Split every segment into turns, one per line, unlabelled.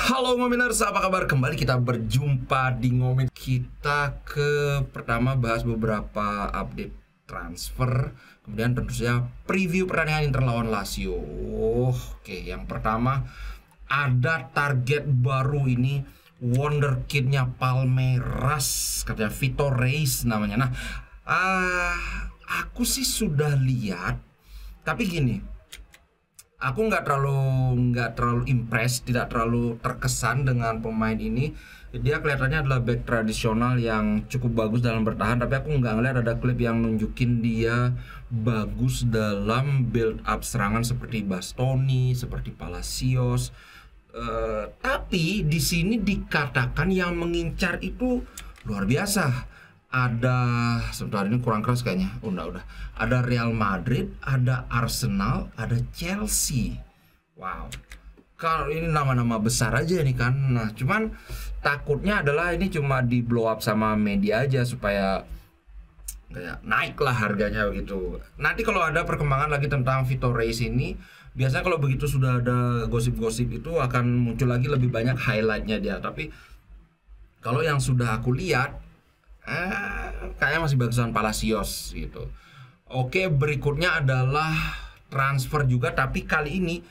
Halo Ngominers, apa kabar? Kembali kita berjumpa di Ngomin. Kita pertama bahas beberapa update transfer, kemudian tentu saja preview pertandingan Inter lawan Lazio. Oke, yang pertama ada target baru ini, wonderkidnya Palmeiras, katanya Vitor Reis namanya. Nah, aku sih sudah lihat, tapi gini. Aku nggak terlalu impress, tidak terlalu terkesan dengan pemain ini. Dia kelihatannya adalah back tradisional yang cukup bagus dalam bertahan, tapi aku nggak ngeliat ada klip yang nunjukin dia bagus dalam build up serangan seperti Bastoni, seperti Palacios. Tapi di sini dikatakan yang mengincar itu luar biasa. Sebentar, ini kurang keras kayaknya. Udah. Ada Real Madrid, ada Arsenal, ada Chelsea. Wow. Kalau ini nama-nama besar aja nih kan. Nah, cuman takutnya adalah ini cuma di blow up sama media aja supaya kayak naik lah harganya begitu. Nanti kalau ada perkembangan lagi tentang Vitor Reis ini, biasanya kalau begitu sudah ada gosip-gosip itu akan muncul lagi lebih banyak highlightnya dia. Tapi kalau yang sudah aku lihat kayaknya masih bagusan Palacios gitu. Oke, berikutnya adalah transfer juga, tapi kali ini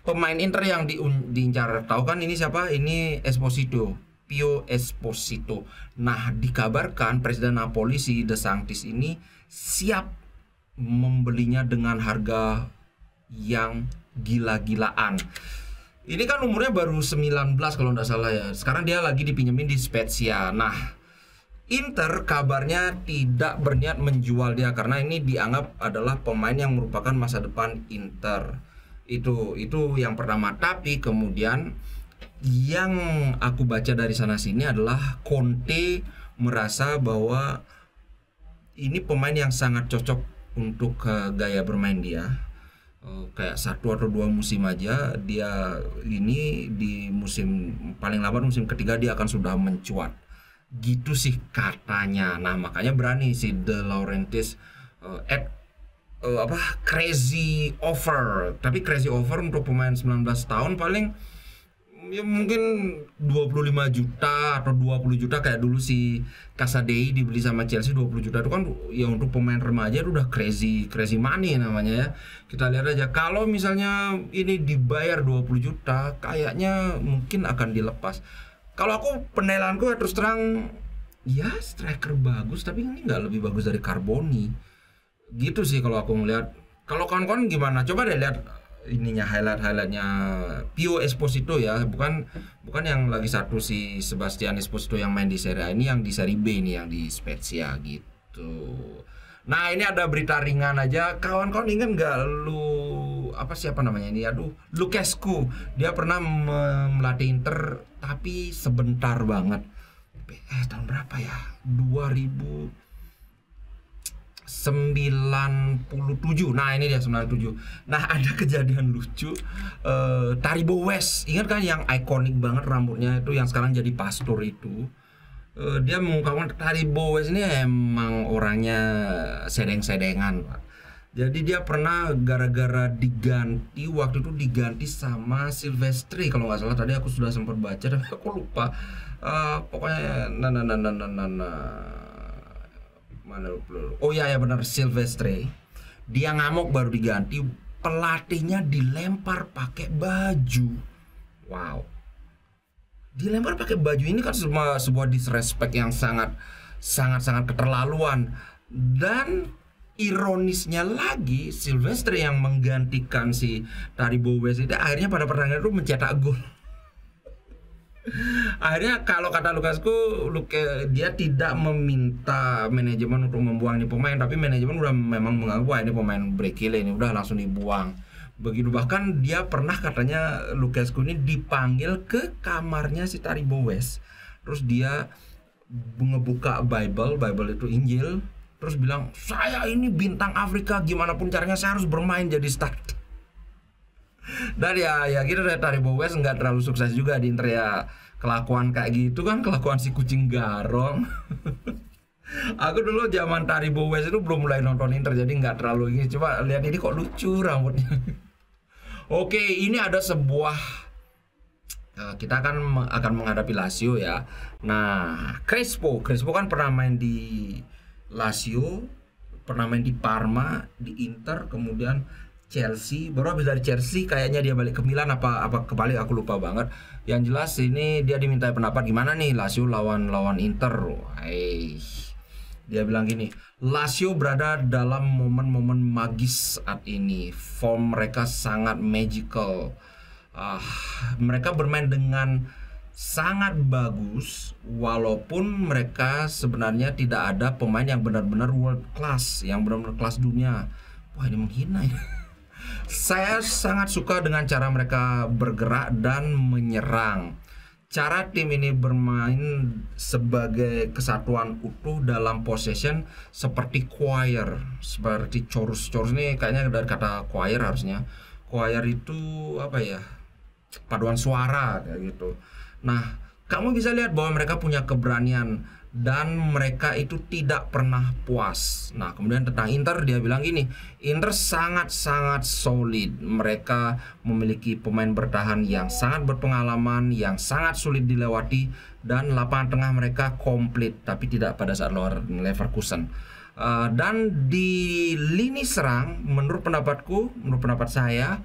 pemain Inter yang diincar. Tahu kan ini siapa? Ini Esposito, Pio Esposito. Nah, dikabarkan Presiden Napoli si De Sanctis ini siap membelinya dengan harga yang gila-gilaan. Ini kan umurnya baru 19 kalau nggak salah ya. Sekarang dia lagi dipinjemin di Spezia. Nah, Inter kabarnya tidak berniat menjual dia karena ini dianggap adalah pemain yang merupakan masa depan Inter. Itu yang pertama. Tapi kemudian yang aku baca dari sana sini adalah Conte merasa bahwa ini pemain yang sangat cocok untuk gaya bermain dia. Kayak 1 atau 2 musim aja dia ini di musim paling lambat musim ketiga dia akan sudah mencuat. Gitu sih katanya. Nah, makanya berani si De Laurentiis crazy offer. Tapi crazy offer untuk pemain 19 tahun paling ya mungkin 25 juta atau 20 juta kayak dulu si Casadei dibeli sama Chelsea 20 juta itu kan ya untuk pemain remaja itu udah crazy money namanya ya. Kita lihat aja kalau misalnya ini dibayar 20 juta kayaknya mungkin akan dilepas. Kalau aku penilaianku terus terang ya striker bagus tapi ini nggak lebih bagus dari Carboni gitu sih kalau aku ngeliat. Kalau kawan-kawan gimana? Coba deh lihat ininya highlightnya Pio Esposito ya, bukan yang lagi satu si Sebastian Esposito yang main di Serie A, ini yang di Serie B ini yang di Spezia gitu. Nah, ini ada berita ringan aja. Kawan-kawan ingat nggak siapa namanya ini? Lucescu. Dia pernah melatih Inter tapi sebentar banget. Tahun berapa ya? 2097. Nah, ini dia 97. Nah, ada kejadian lucu. Taribo West. Ingat kan yang ikonik banget rambutnya itu yang sekarang jadi pastor itu? Dia mengungkapkan Taribo West ini emang orangnya sedeng-sedengan, Pak. Jadi dia pernah gara-gara waktu itu diganti sama Silvestri kalau nggak salah. Tadi aku sudah sempat baca tapi aku lupa. Pokoknya mana lupa. Oh ya benar, Silvestri. Dia ngamuk baru diganti, pelatihnya dilempar pakai baju. Wow. Dilempar pakai baju ini kan sebuah disrespect yang sangat keterlaluan. Dan ironisnya lagi Silvestre yang menggantikan si Taribo West itu akhirnya pada pertandingan itu mencetak gol. Akhirnya kalau kata Lucescu, dia tidak meminta manajemen untuk membuang ini pemain, tapi manajemen udah memang menganggap wah ini pemain breakile ini udah langsung dibuang. Begitu, bahkan dia pernah katanya Lucescu ini dipanggil ke kamarnya si Taribo West. Terus dia ngebuka Bible itu Injil. Terus bilang, saya ini bintang Afrika, gimana pun caranya saya harus bermain jadi start. Dan ya gitu deh, Taribo West nggak terlalu sukses juga di Inter ya. Kelakuan kayak gitu kan kelakuan si kucing garong. Aku dulu zaman Taribo West itu belum mulai nonton Inter, jadi nggak terlalu ini. Coba lihat ini kok lucu rambutnya. Oke, ini ada sebuah Kita akan menghadapi Lazio ya. Nah, Crespo kan pernah main di Lazio, pernah main di Parma, di Inter, kemudian Chelsea. Baru habis dari Chelsea kayaknya dia balik ke Milan apa kebalik, aku lupa banget. Yang jelas ini dia diminta pendapat gimana nih Lazio lawan Inter. Dia bilang gini, Lazio berada dalam momen-momen magis saat ini. Form mereka sangat magical. Mereka bermain dengan sangat bagus walaupun mereka sebenarnya tidak ada pemain yang benar-benar world class, yang benar-benar kelas dunia. Wah, ini menghina ya. Saya sangat suka dengan cara mereka bergerak dan menyerang. Cara tim ini bermain sebagai kesatuan utuh dalam possession seperti choir, seperti chorus ini kayaknya dari kata choir harusnya. Choir itu apa ya? Paduan suara kayak gitu. Nah, kamu bisa lihat bahwa mereka punya keberanian dan mereka itu tidak pernah puas. Nah, kemudian tentang Inter dia bilang gini, Inter sangat-sangat solid. Mereka memiliki pemain bertahan yang sangat berpengalaman, yang sangat sulit dilewati, dan lapangan tengah mereka komplit, tapi tidak pada saat lawan Leverkusen. Dan di lini serang, menurut pendapat saya,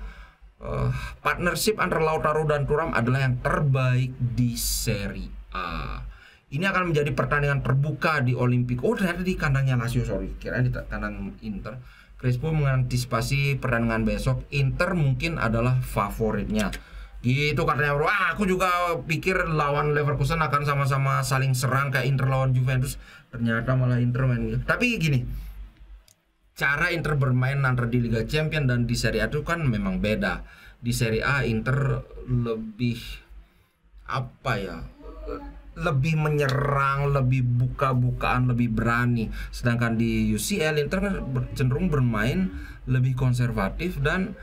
partnership antara Lautaro dan Thuram adalah yang terbaik di Serie A. Ini akan menjadi pertandingan terbuka di Olimpico. Oh, ternyata di kandangnya Lazio, sorry. Kirain di kandang Inter. Crespo mengantisipasi pertandingan besok. Inter mungkin adalah favoritnya. Gitu katanya, bro. Aku juga pikir lawan Leverkusen akan sama-sama saling serang kayak Inter lawan Juventus. Ternyata malah Inter main gitu. Tapi gini, cara Inter bermain antara di Liga Champions dan di Serie A itu kan memang beda. Di Serie A Inter lebih lebih menyerang, lebih buka-bukaan, lebih berani. Sedangkan di UCL Inter kan cenderung bermain lebih konservatif. Dan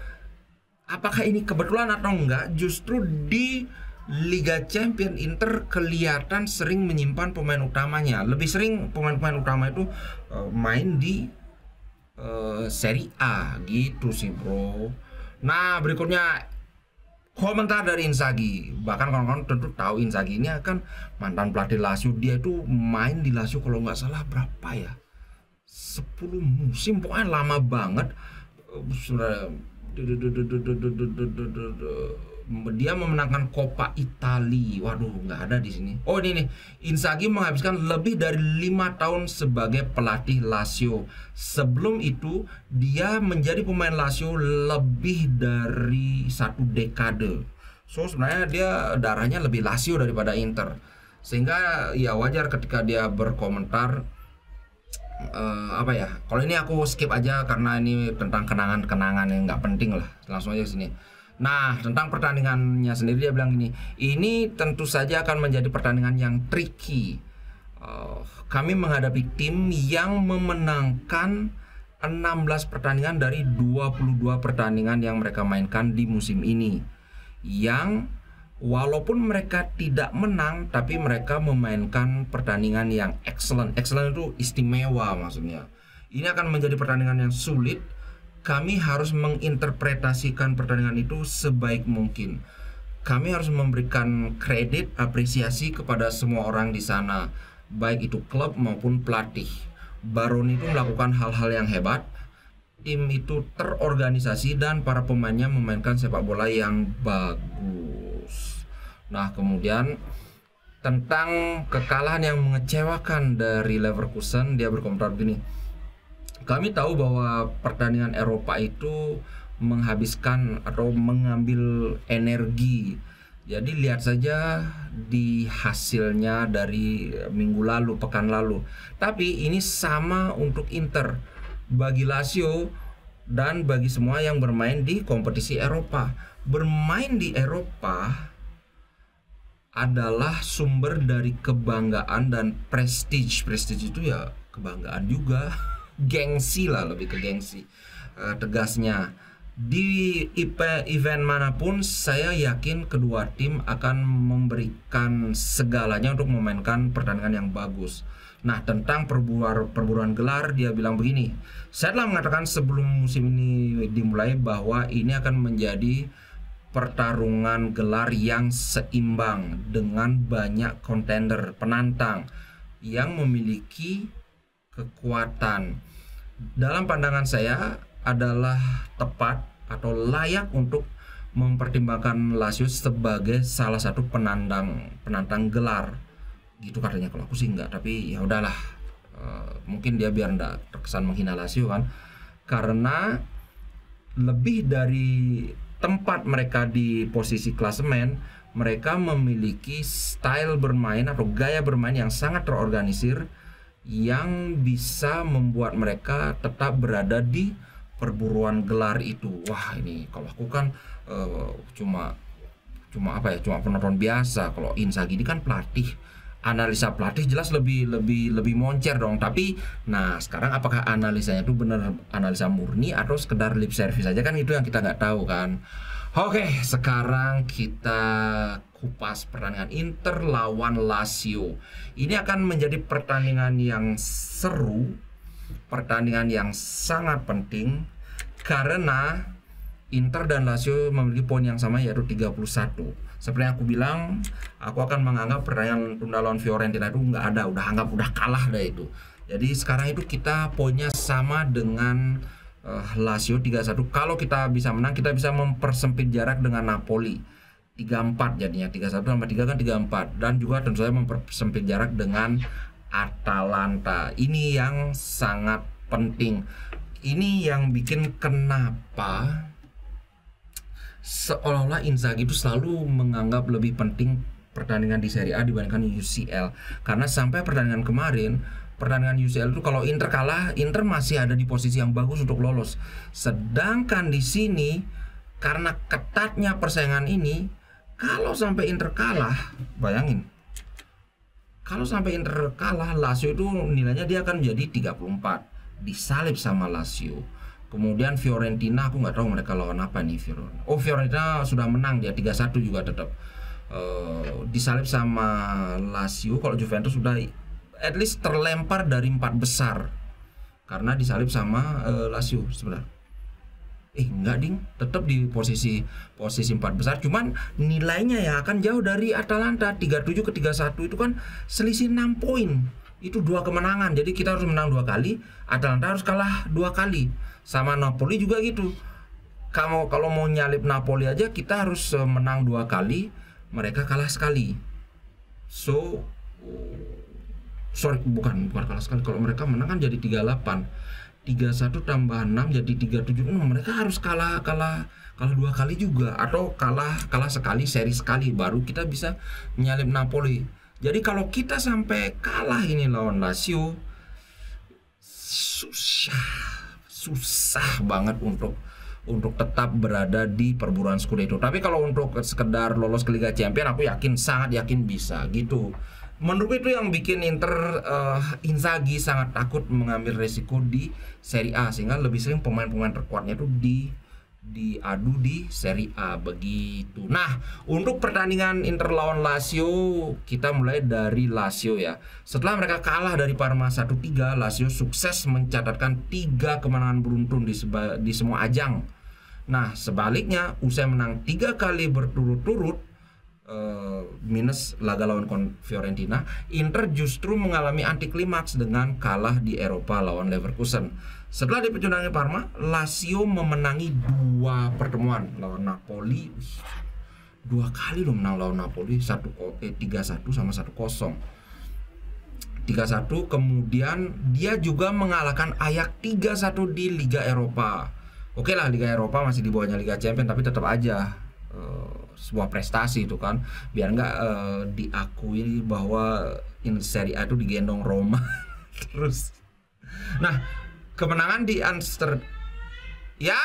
apakah ini kebetulan atau enggak, justru di Liga Champions Inter kelihatan sering menyimpan pemain utamanya. Lebih sering pemain-pemain utama itu main di Serie A gitu sih, bro. Nah, berikutnya komentar dari Inzaghi. Bahkan kawan-kawan tentu tahu Inzaghi ini akan mantan pelatih Lazio. Dia itu main di Lazio kalau nggak salah berapa ya, 10 musim, pokoknya lama banget. Dia memenangkan Coppa Italia. Waduh, nggak ada di sini. Oh, ini nih. Inzaghi menghabiskan lebih dari 5 tahun sebagai pelatih Lazio. Sebelum itu, dia menjadi pemain Lazio lebih dari 1 dekade. So, sebenarnya dia darahnya lebih Lazio daripada Inter. Sehingga ya wajar ketika dia berkomentar kalau ini aku skip aja karena ini tentang kenangan-kenangan yang nggak penting lah. Langsung aja ke sini. Nah, tentang pertandingannya sendiri dia bilang gini, ini tentu saja akan menjadi pertandingan yang tricky. Kami menghadapi tim yang memenangkan 16 pertandingan dari 22 pertandingan yang mereka mainkan di musim ini. Yang walaupun mereka tidak menang, tapi mereka memainkan pertandingan yang excellent. Excellent itu istimewa maksudnya. Ini akan menjadi pertandingan yang sulit. Kami harus menginterpretasikan pertandingan itu sebaik mungkin. Kami harus memberikan kredit, apresiasi kepada semua orang di sana, baik itu klub maupun pelatih. Baron itu melakukan hal-hal yang hebat. Tim itu terorganisasi dan para pemainnya memainkan sepak bola yang bagus. Nah, kemudian tentang kekalahan yang mengecewakan dari Leverkusen, dia berkomentar begini. Kami tahu bahwa pertandingan Eropa itu menghabiskan atau mengambil energi. Jadi lihat saja di hasilnya dari minggu lalu, pekan lalu. Tapi ini sama untuk Inter, bagi Lazio, dan bagi semua yang bermain di kompetisi Eropa. Bermain di Eropa adalah sumber dari kebanggaan dan prestige. Prestige itu ya kebanggaan juga. Gengsi lah, lebih ke gengsi. Tegasnya di event manapun saya yakin kedua tim akan memberikan segalanya untuk memainkan pertandingan yang bagus. Nah, tentang perburuan gelar dia bilang begini, saya telah mengatakan sebelum musim ini dimulai bahwa ini akan menjadi pertarungan gelar yang seimbang dengan banyak kontender penantang yang memiliki kekuatan. Dalam pandangan saya adalah tepat atau layak untuk mempertimbangkan Lazio sebagai salah satu penantang gelar. Gitu katanya, kalau aku sih enggak, tapi ya udahlah. Mungkin dia biar enggak terkesan menghina Lazio kan. Karena lebih dari tempat mereka di posisi klasemen, mereka memiliki style bermain atau gaya bermain yang sangat terorganisir yang bisa membuat mereka tetap berada di perburuan gelar itu. Wah, ini kalau aku kan cuma penonton biasa. Kalau Inzaghi ini kan pelatih, analisa pelatih jelas lebih moncer dong. Tapi nah sekarang apakah analisanya itu benar analisa murni atau sekedar lip service aja, kan itu yang kita nggak tahu kan. Oke, sekarang kita kupas pertandingan Inter lawan Lazio. Ini akan menjadi pertandingan yang seru, pertandingan yang sangat penting karena Inter dan Lazio memiliki poin yang sama, yaitu 31. Seperti yang aku bilang, aku akan menganggap pertandingan tunda lawan Fiorentina itu nggak ada, udah kalah dah itu. Jadi sekarang itu kita poinnya sama dengan Lazio 31. Kalau kita bisa menang, kita bisa mempersempit jarak dengan Napoli 34 jadinya. 31 tambah 3 kan 34. Dan juga tentu saja mempersempit jarak dengan Atalanta. Ini yang sangat penting. Ini yang bikin kenapa seolah-olah Inzaghi itu selalu menganggap lebih penting pertandingan di Serie A dibandingkan UCL. Karena sampai pertandingan kemarin, pertandingan UCL itu kalau Inter kalah, Inter masih ada di posisi yang bagus untuk lolos. Sedangkan di sini karena ketatnya persaingan ini, kalau sampai Inter kalah, bayangin, kalau sampai Inter kalah, Lazio itu nilainya dia akan menjadi 34, disalip sama Lazio. Kemudian Fiorentina, aku nggak tahu mereka lawan apa nih. Fiorentina sudah menang, dia 3-1 juga tetap. Disalip sama Lazio. Kalau Juventus sudah at least terlempar dari 4 besar karena disalip sama Lazio sebenarnya. Enggak ding, tetap di posisi 4 besar, cuman nilainya ya akan jauh dari Atalanta. 37 ke 31 itu kan selisih 6 poin. Itu 2 kemenangan. Jadi kita harus menang 2 kali, Atalanta harus kalah 2 kali. Sama Napoli juga gitu. Kalau mau nyalip Napoli aja kita harus menang 2 kali, mereka kalah sekali. Bukan kalah sekali. Kalau mereka menang kan jadi 38. 31 tambah 6 jadi 37. Mereka harus kalah 2 kali juga, atau kalah sekali, seri sekali, baru kita bisa menyalip Napoli. Jadi kalau kita sampai kalah ini lawan Lazio, susah banget untuk tetap berada di perburuan Scudetto. Tapi kalau untuk sekedar lolos ke Liga Champions, aku sangat yakin bisa gitu. Menurut itu yang bikin Inzaghi sangat takut mengambil resiko di Serie A, sehingga lebih sering pemain-pemain terkuatnya itu diadu di Serie A begitu. Nah, untuk pertandingan Inter lawan Lazio, kita mulai dari Lazio ya. Setelah mereka kalah dari Parma 1-3, Lazio sukses mencatatkan 3 kemenangan beruntun di semua ajang. Nah, sebaliknya, usai menang 3 kali berturut-turut minus laga lawan Fiorentina, Inter justru mengalami anti klimaks dengan kalah di Eropa lawan Leverkusen. Setelah dipecundangi Parma, Lazio memenangi 2 pertemuan lawan Napoli. 2 kali loh menang lawan Napoli, 3-1 sama 1-0. 3-1, kemudian dia juga mengalahkan Ajax 3-1 di Liga Eropa. Oke lah, Liga Eropa masih di bawahnya Liga Champions, tapi tetap aja sebuah prestasi itu kan, biar nggak diakui bahwa Serie A itu digendong Roma terus. Nah, kemenangan di Amsterdam ya.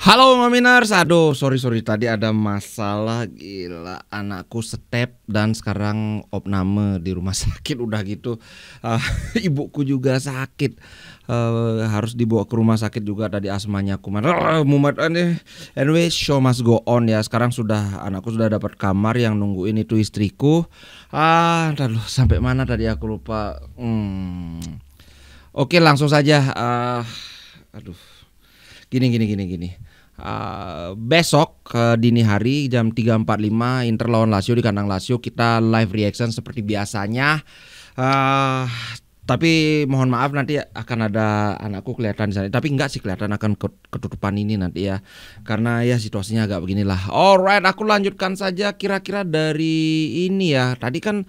Halo Mominers, aduh sorry tadi ada masalah, gila anakku step dan sekarang opname di rumah sakit udah gitu. Ibuku juga sakit, harus dibawa ke rumah sakit juga tadi, asmanya kumat. Mumet anyway, show must go on ya. Sekarang anakku sudah dapat kamar, yang nungguin itu istriku. Aduh, sampai mana tadi aku lupa. Oke, langsung saja. Gini.
besok dini hari jam 3.45 Inter lawan Lazio di kandang Lazio, kita live reaction seperti biasanya. Tapi mohon maaf nanti akan ada anakku kelihatan di sana. Tapi enggak sih, kelihatan akan ketutupan ini nanti ya. Karena ya situasinya agak beginilah. Alright, aku lanjutkan saja kira-kira dari ini ya. Tadi kan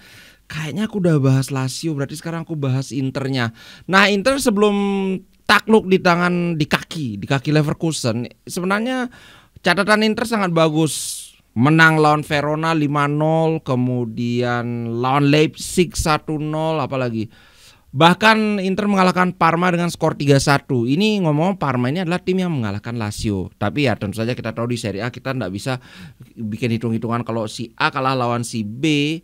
kayaknya aku udah bahas Lazio, berarti sekarang aku bahas Internya. Nah, Inter sebelum takluk di kaki Leverkusen, sebenarnya catatan Inter sangat bagus. Menang lawan Verona 5-0, kemudian lawan Leipzig 1-0, apalagi. Bahkan Inter mengalahkan Parma dengan skor 3-1. Ini ngomong Parma ini adalah tim yang mengalahkan Lazio. Tapi ya tentu saja kita tahu di Serie A kita tidak bisa bikin hitung-hitungan kalau si A kalah lawan si B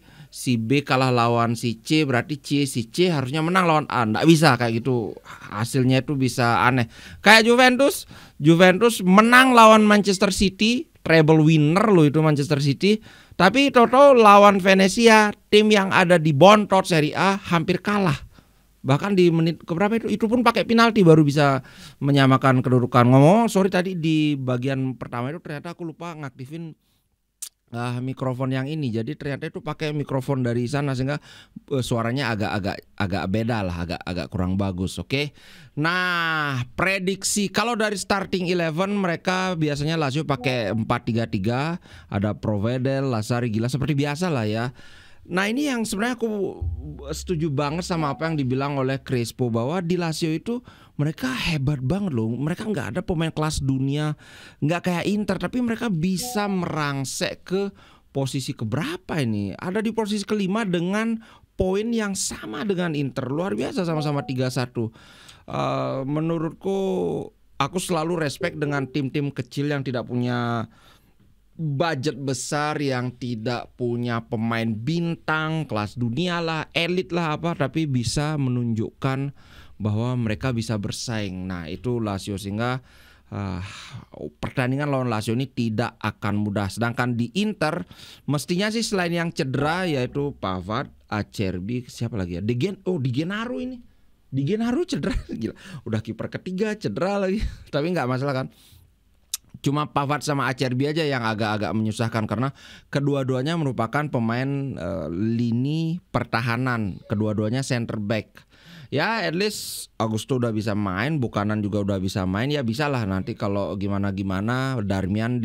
kalah lawan si C, berarti si C harusnya menang lawan A. Nggak bisa kayak gitu. Hasilnya itu bisa aneh. Kayak Juventus menang lawan Manchester City, treble winner loh itu Manchester City. Tapi toto lawan Venezia, tim yang ada di bontot Serie A, hampir kalah. Bahkan di menit keberapa itu pun pakai penalti baru bisa menyamakan kedudukan. Ngomong, sorry tadi di bagian pertama itu ternyata aku lupa ngaktifin mikrofon yang ini. Jadi ternyata itu pakai mikrofon dari sana sehingga suaranya agak beda lah, agak kurang bagus. Oke. Nah, prediksi kalau dari starting 11 mereka biasanya Lazio pakai 4-3-3, ada Provedel, Lazzari, Gila seperti biasa lah ya. Nah, ini yang sebenarnya aku setuju banget sama apa yang dibilang oleh Crespo, bahwa di Lazio itu mereka hebat banget loh. Mereka nggak ada pemain kelas dunia, nggak kayak Inter, tapi mereka bisa merangsek ke posisi keberapa ini? Ada di posisi kelima dengan poin yang sama dengan Inter. Luar biasa, sama-sama 3-1. Menurutku, aku selalu respect dengan tim-tim kecil yang tidak punya budget besar, yang tidak punya pemain bintang kelas dunia lah, elit lah apa, tapi bisa menunjukkan bahwa mereka bisa bersaing. Nah, itu Lazio, sehingga pertandingan lawan Lazio ini tidak akan mudah. Sedangkan di Inter mestinya sih selain yang cedera yaitu Pavard, Acerbi, siapa lagi ya? Di Gennaro ini. Di Gennaro cedera, gila. Udah kiper ketiga cedera lagi. Tapi nggak masalah kan. Cuma Pavard sama Acerbi aja yang agak-agak menyusahkan karena kedua-duanya merupakan pemain lini pertahanan, kedua-duanya center back. Ya, at least Augusto udah bisa main, Buchanan juga udah bisa main, ya bisalah nanti kalau gimana-gimana Darmian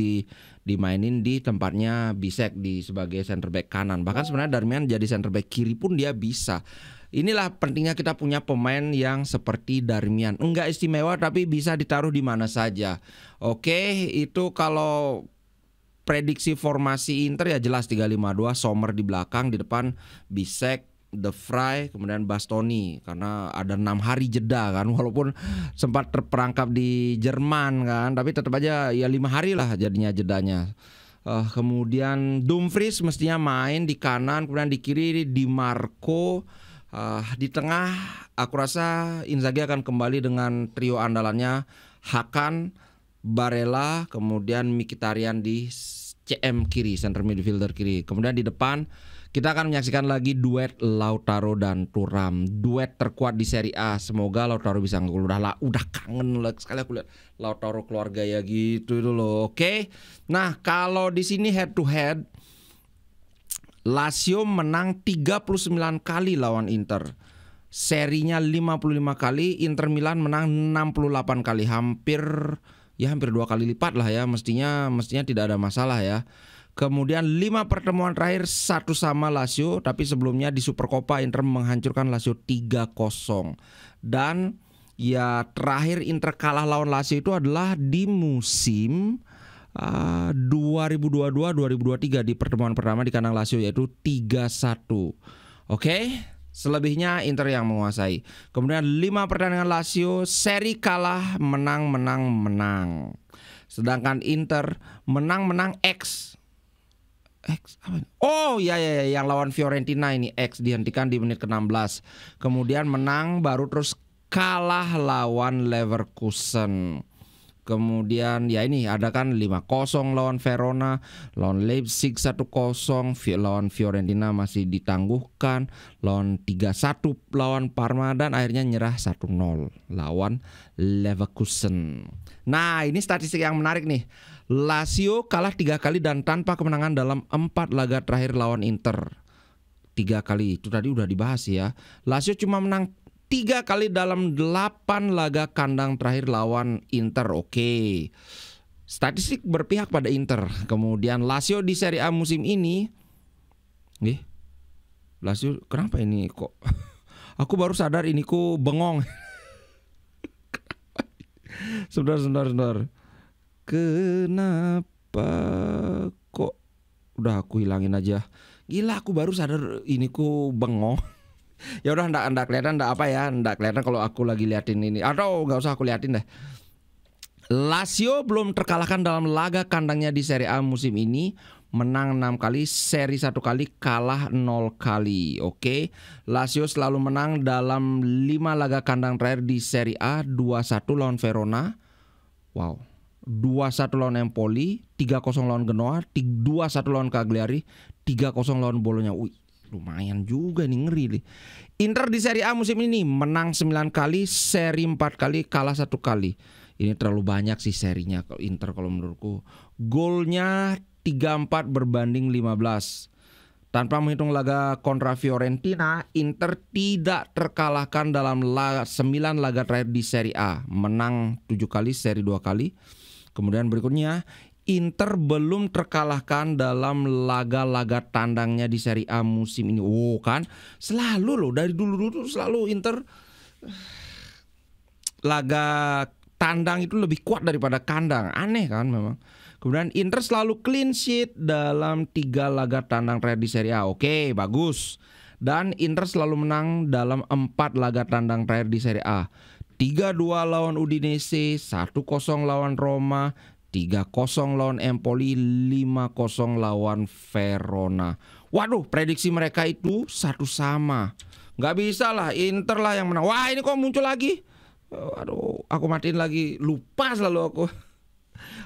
dimainin di tempatnya Bisek sebagai center back kanan. Bahkan sebenarnya Darmian jadi center back kiri pun dia bisa. Inilah pentingnya kita punya pemain yang seperti Darmian. Enggak istimewa tapi bisa ditaruh di mana saja. Oke, itu kalau prediksi formasi Inter ya jelas 3-5-2, Sommer di belakang, di depan Bisek, De Vrij, kemudian Bastoni, karena ada 6 hari jeda kan, walaupun sempat terperangkap di Jerman kan, tapi tetap aja ya 5 hari lah jadinya jedanya. Kemudian Dumfries mestinya main di kanan, kemudian di kiri Di Marco. Di tengah aku rasa Inzaghi akan kembali dengan trio andalannya Hakan, Barella, kemudian Mkhitaryan di CM kiri, center midfielder kiri. Kemudian di depan kita akan menyaksikan lagi duet Lautaro dan Thuram, duet terkuat di Serie A. Semoga Lautaro bisa ngegol. Udah kangen lah sekali aku lihat Lautaro keluar gaya gitu itu loh. Oke. Nah, kalau di sini head to head Lazio menang 39 kali lawan Inter. Serinya 55 kali, Inter Milan menang 68 kali, hampir 2 kali lipat lah ya. Mestinya tidak ada masalah ya. Kemudian 5 pertemuan terakhir 1 sama Lazio, tapi sebelumnya di Supercoppa Inter menghancurkan Lazio 3-0. Dan ya terakhir Inter kalah lawan Lazio itu adalah di musim 2022-2023 di pertemuan pertama di kandang Lazio, yaitu 3-1. Oke, selebihnya Inter yang menguasai. Kemudian 5 pertandingan Lazio seri kalah menang. Sedangkan Inter menang X apa? Oh ya yang lawan Fiorentina ini X dihentikan di menit ke-16. Kemudian menang baru terus kalah lawan Leverkusen. Kemudian ya ini ada kan 5-0 lawan Verona, lawan Leipzig 1-0, lawan Fiorentina masih ditangguhkan, lawan 3-1 lawan Parma dan akhirnya nyerah 1-0 lawan Leverkusen. Nah, ini statistik yang menarik nih. Lazio kalah 3 kali dan tanpa kemenangan dalam 4 laga terakhir lawan Inter. 3 kali itu tadi udah dibahas ya. Lazio cuma menang 3 kali dalam 8 laga kandang terakhir lawan Inter. Oke. Statistik berpihak pada Inter. Kemudian Lazio di Serie A musim ini. Lazio kenapa ini kok? Aku baru sadar ini ku bengong. Sebentar. Kenapa kok udah aku hilangin aja. Gila, aku baru sadar ini ku bengong. Ya udah, ndak kelihatan, ndak kelihatan kalau aku lagi liatin ini. Atau nggak usah aku liatin deh. Lazio belum terkalahkan dalam laga kandangnya di Serie A musim ini. Menang 6 kali, seri 1 kali, kalah 0 kali. Oke. Lazio selalu menang dalam 5 laga kandang terakhir di Serie A. 2-1 lawan Verona. Wow. 2-1 lawan Empoli, 3-0 lawan Genoa, 2-1 lawan Cagliari, 3-0 lawan Bologna. Wih, lumayan juga nih, ngeri nih. Inter di Serie A musim ini menang 9 kali, seri 4 kali, kalah 1 kali. Ini terlalu banyak sih serinya kalau Inter kalau menurutku. Golnya 34 berbanding 15. Tanpa menghitung laga kontra Fiorentina, Inter tidak terkalahkan dalam 9 laga terakhir di Serie A. Menang 7 kali, seri 2 kali. Kemudian berikutnya, Inter belum terkalahkan dalam laga-laga tandangnya di Serie A musim ini. Oh kan, selalu loh, dari dulu selalu Inter laga tandang itu lebih kuat daripada kandang. Aneh kan memang. Kemudian Inter selalu clean sheet dalam 3 laga tandang terakhir di Serie A. Oke, bagus. Dan Inter selalu menang dalam 4 laga tandang terakhir di Serie A. 3-2 lawan Udinese, 1-0 lawan Roma, 3-0 lawan Empoli, 5-0 lawan Verona. Waduh, prediksi mereka itu satu sama. Nggak bisa lah, Inter lah yang menang. Wah, ini kok muncul lagi? Waduh, aku matiin lagi. Lupa selalu aku.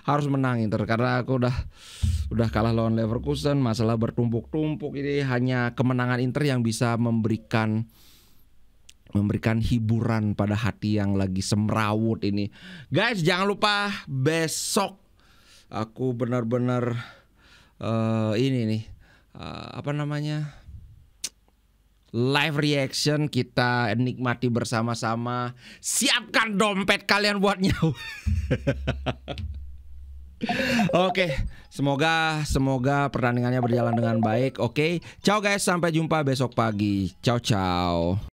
Harus menang Inter karena aku udah kalah lawan Leverkusen. Masalah bertumpuk-tumpuk, ini hanya kemenangan Inter yang bisa memberikan hiburan pada hati yang lagi semrawut ini. Guys, jangan lupa besok aku benar-benar ini nih live reaction, kita nikmati bersama-sama. Siapkan dompet kalian buat nyawa. Oke, semoga pertandingannya berjalan dengan baik. Oke, ciao guys, sampai jumpa besok pagi. Ciao.